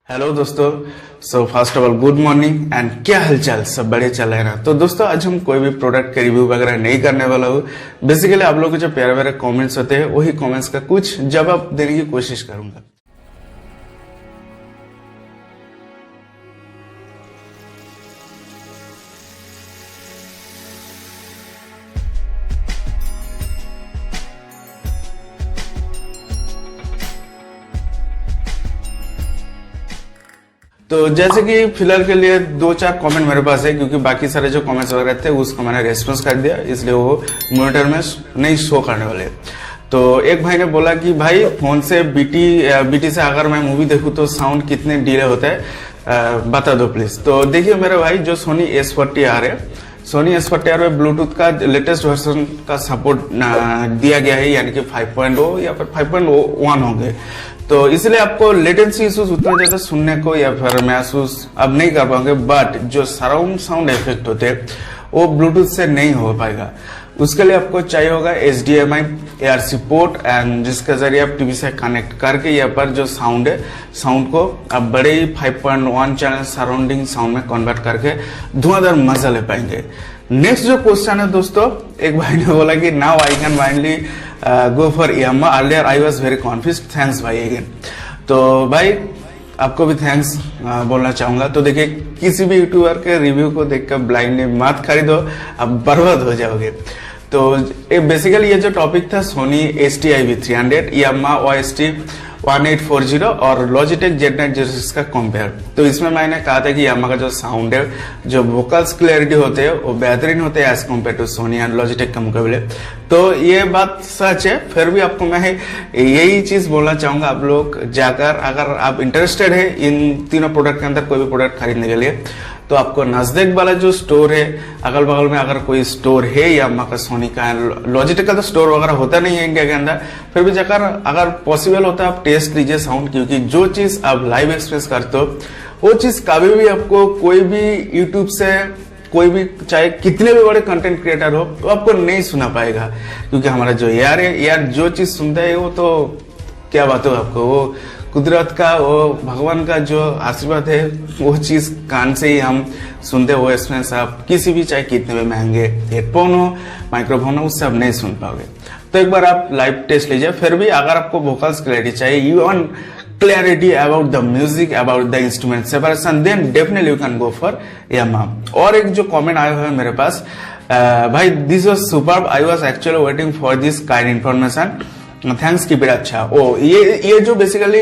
Hello दोस्तों। First of all good morning and क्या हालचाल, सब बढ़िया चल रहा है ना। तो दोस्तों आज हम कोई भी प्रोडक्ट के रिव्यू वगैरह नहीं करने वाला हूँ। बेसिकली आप लोगों के जो प्यारे प्यारे कमेंट्स होते हैं वही कमेंट्स का कुछ जवाब देने की कोशिश करूंगा। तो जैसे कि फिलहाल के लिए दो चार कमेंट मेरे पास है, क्योंकि बाकी सारे जो कमेंट्स वगैरह थे उसको मैंने रेस्पॉन्स कर दिया, इसलिए वो मॉनिटर में नहीं शो करने वाले। तो एक भाई ने बोला कि भाई फोन से बीटी से अगर मैं मूवी देखूं तो साउंड कितने डिले होता है, बता दो प्लीज। तो देखिए मेरे भाई, जो सोनी S40R है, सोनी S40R में ब्लूटूथ का लेटेस्ट वर्जन का सपोर्ट दिया गया है, यानी कि 5.0 या फिर 5.1 होंगे। तो इसलिए आपको लेटेंसी इश्यूज उतना ज्यादा सुनने को या फिर महसूस अब नहीं कर पाओगे। बट जो सराउंड साउंड इफेक्ट होते हैं वो ब्लूटूथ से नहीं हो पाएगा। उसके लिए आपको चाहिए होगा HDMI ARC पोर्ट, एंड जिसके जरिए आप टीवी से कनेक्ट करके यहाँ पर जो साउंड है, साउंड को आप बड़े ही 5.1 चैनल सराउंडिंग साउंड में कन्वर्ट करके धुआंधार मजा ले पाएंगे। नेक्स्ट जो क्वेश्चन है दोस्तों, एक भाई ने बोला कि now I can finally go for Yamaha, earlier I was very confused, thanks भाई अगेन। तो भाई आपको भी थैंक्स बोलना चाहूंगा। तो देखिए, किसी भी यूट्यूबर के रिव्यू को देखकर ब्लाइंडली मत खरीदो, आप बर्बाद हो जाओगे। तो बेसिकली ये जो टॉपिक था सोनी ST-IV300, Yamaha OST 1840 और लॉजिटेक Z906 का कंपेयर। तो इसमें मैंने कहा था कि Yamaha का जो साउंड है, जो वोकल्स क्लैरिटी होते हैं वो बेहतरीन होते हैं as compared to Sony and Logitech के मुकाबले। तो ये बात सच है। फिर भी आपको मैं यही चीज बोलना चाहूंगा, आप लोग जाकर अगर आप इंटरेस्टेड है इन तीनों प्रोडक्ट के अंदर कोई भी प्रोडक्ट खरीदने के लिए, तो आपको नजदीक वाला जो स्टोर है, अगल बगल में अगर कोई स्टोर है Yamaha का, सोनी का, लॉजिटेक का तो स्टोर वगैरह होता नहीं है इंडिया के अंदर, फिर भी जाकर अगर पॉसिबल होता है आप टेस्ट लीजिए साउंड, क्योंकि जो चीज आप लाइव एक्सपीरियंस करते हो वो चीज कभी भी आपको कोई भी यूट्यूब से, कोई भी चाहे कितने भी बड़े कंटेंट क्रिएटर हो, तो आपको नहीं सुना पाएगा। क्योंकि हमारा जो यार है, यार जो चीज सुनता है वो तो क्या बात हो, आपको वो कुदरत का, वो भगवान का जो आशीर्वाद है, वो चीज कान से ही हम सुनते हो। एक्सपीरियंस आप किसी भी, चाहे कितने भी महंगे हेडफोन हो, माइक्रोफोन हो, उससे आप नहीं सुन पाओगे। तो एक बार आप लाइव टेस्ट लीजिए। फिर भी अगर आपको वोकल्स क्लैरिटी चाहिए, you want clarity about the music, about the instrument separation, then definitely you can go for Yamaha। और एक जो कमेंट आया हुआ है मेरे पास, भाई this was superb, I was actually waiting for this kind information, thanks keep it. अच्छा, ओ ये जो बेसिकली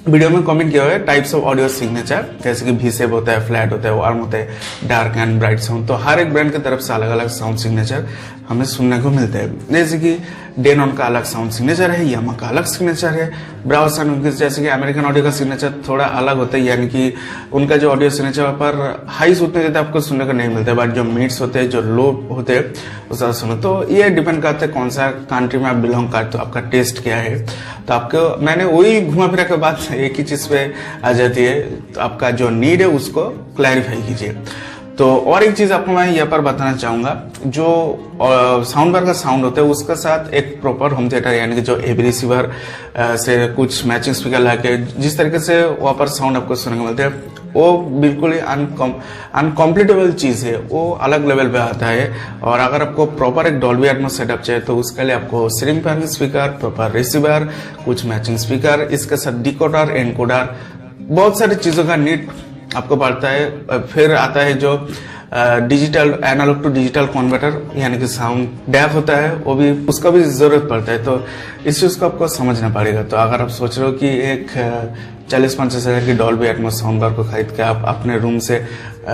वीडियो में कमेंट किया हुआ है, टाइप्स ऑफ ऑडियो सिग्नेचर, जैसे कि V शेप होता है, फ्लैट होता है, वार्म होता है, डार्क एंड ब्राइट साउंड। तो हर एक ब्रांड की तरफ से अलग अलग साउंड सिग्नेचर हमें सुनने को मिलते हैं। जैसे कि डेनॉन का अलग साउंड सिग्नेचर है, Yamaha का अलग सिग्नेचर है, ब्राउज एंड जैसे कि अमेरिकन ऑडियो का सिग्नेचर थोड़ा अलग होता है, यानी कि उनका जो ऑडियो सिग्नेचर पर हाइस उतने ज्यादा आपको सुनने को नहीं मिलता है, बट जो मिड्स होते हैं, जो लो होते हैं, वो ज्यादा सुनो। तो ये डिपेंड करता है कौन सा कंट्री में आप बिलोंग करते हो, आपका टेस्ट क्या है। तो आपको मैंने वही घुमा फिरा के बात एक ही चीज पे आ जाती है। तो आपका जो नीड है उसको क्लैरिफाई कीजिए। तो और एक चीज आपको मैं यहाँ पर बताना चाहूंगा, जो साउंड बार का साउंड होता है उसके साथ एक प्रॉपर होम थिएटर, यानी कि जो एबी रिसीवर से कुछ मैचिंग स्पीकर लाके जिस तरीके से वहां पर साउंड आपको सुनने को मिलते हैं, वो बिल्कुल ही अनकॉम्प्लीटेबल चीज है, वो अलग लेवल पे आता है। और अगर आपको प्रॉपर एक डॉल्बी एटमॉस सेटअप चाहिए तो उसके लिए आपको ceiling fan speaker, proper receiver, कुछ मैचिंग स्पीकर, इसके साथ डिकोडर, एनकोडर, बहुत सारी चीजों का नीड आपको पड़ता है। फिर आता है जो digital, analogue to digital converter, यानी कि साउंड डैक होता है, वो भी, उसका भी जरूरत पड़ता है। तो इस चीज को आपको समझना पड़ेगा। तो अगर आप सोच रहे हो कि एक 40-50 हजार की डॉल्बी एटमॉस साउंड बार को खरीद के आप अपने रूम से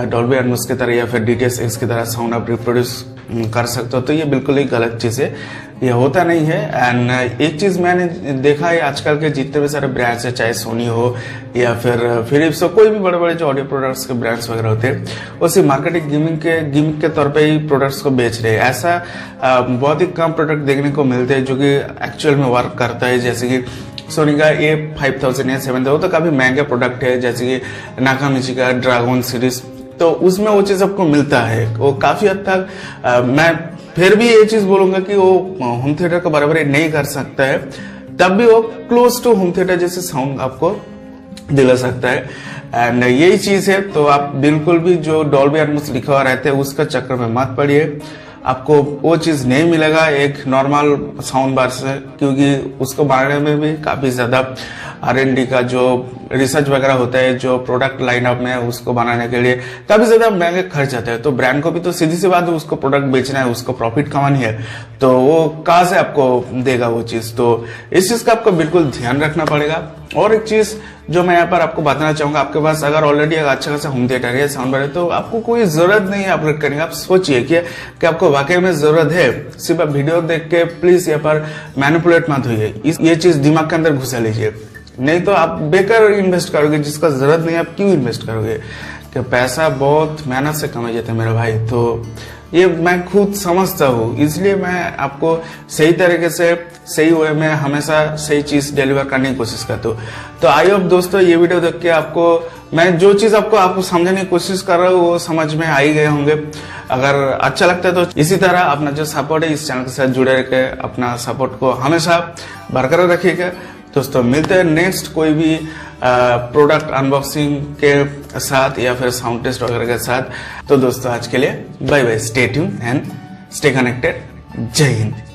डॉल्बी एटमॉस की तरह या फिर DTS-X की तरह साउंड आप रिप्रोड्यूस कर सकते हो, तो ये बिल्कुल ही गलत चीज है, ये होता नहीं है। एंड एक चीज मैंने देखा है, आजकल के जितने भी सारे ब्रांड्स है, चाहे सोनी हो या फिर फिलिप्स हो, कोई भी बड़े बड़े जो ऑडियो प्रोडक्ट्स के ब्रांड्स वगैरह होते हैं, वो सिर्फ मार्केटिंग गिमिक के तौर पे ही प्रोडक्ट्स को बेच रहे हैं। ऐसा बहुत ही कम प्रोडक्ट देखने को मिलते हैं जो कि एक्चुअल में वर्क करता है। जैसे कि सोनी का ये 5000 या 7000, वो तो काफी महंगे प्रोडक्ट है, जैसे कि नाकामिची का ड्रैगन सीरीज, तो उसमें वो चीज आपको मिलता है। वो काफी हद तक मैं फिर भी ये चीज बोलूंगा कि वो होम थिएटर का बराबर नहीं कर सकता है, तब भी वो क्लोज टू होम थिएटर जैसे साउंड आपको दिला सकता है। एंड यही चीज है, तो आप बिल्कुल भी जो डॉल्बी एटमॉस लिखा हुआ रहता है उसका चक्कर में मत पड़िए, आपको वो चीज नहीं मिलेगा एक नॉर्मल साउंड बार से, क्योंकि उसको बनाने में भी काफी ज्यादा R&D का जो रिसर्च वगैरह होता है, जो प्रोडक्ट लाइनअप में उसको बनाने के लिए काफी ज्यादा महंगे खर्च आते हैं। तो ब्रांड को भी तो सीधी सी बात है, उसको प्रोडक्ट बेचना है, उसको प्रॉफिट कमानी है, तो वो कहाँ से आपको देगा वो चीज। तो इस चीज का आपको बिल्कुल ध्यान रखना पड़ेगा। और एक चीज जो मैं यहाँ पर आपको बताना चाहूंगा, आपके पास अगर ऑलरेडी अच्छा खासा होम थिएटर है, साउंड बार है, तो आपको कोई जरूरत नहीं है अपग्रेड करने का। आप सोचिए कि आपको वाकई में जरूरत है, सिर्फ आप वीडियो देख के प्लीज यहाँ पर मैनिपुलेट मत होइए, ये चीज दिमाग के अंदर घुसा लीजिए, नहीं तो आप बेकार इन्वेस्ट करोगे जिसका जरूरत नहीं है। आप क्यों इन्वेस्ट करोगे, कि पैसा बहुत मेहनत से कमाया जाता है मेरे भाई, तो ये मैं खुद समझता हूँ, इसलिए मैं आपको सही तरीके से सही वे में हमेशा सही चीज डिलीवर करने की कोशिश करता हूँ। तो आई होप दोस्तों ये वीडियो देख के आपको मैं जो चीज आपको समझने की कोशिश कर रहा हूँ वो समझ में आ ही गए होंगे। अगर अच्छा लगता है तो इसी तरह अपना जो सपोर्ट है इस चैनल के साथ जुड़े रखे, अपना सपोर्ट को हमेशा बरकरार रखिएगा। दोस्तों मिलते हैं नेक्स्ट कोई भी प्रोडक्ट अनबॉक्सिंग के साथ या फिर साउंड टेस्ट वगैरह के साथ। तो दोस्तों आज के लिए bye bye, stay tune and stay connected. जय हिंद।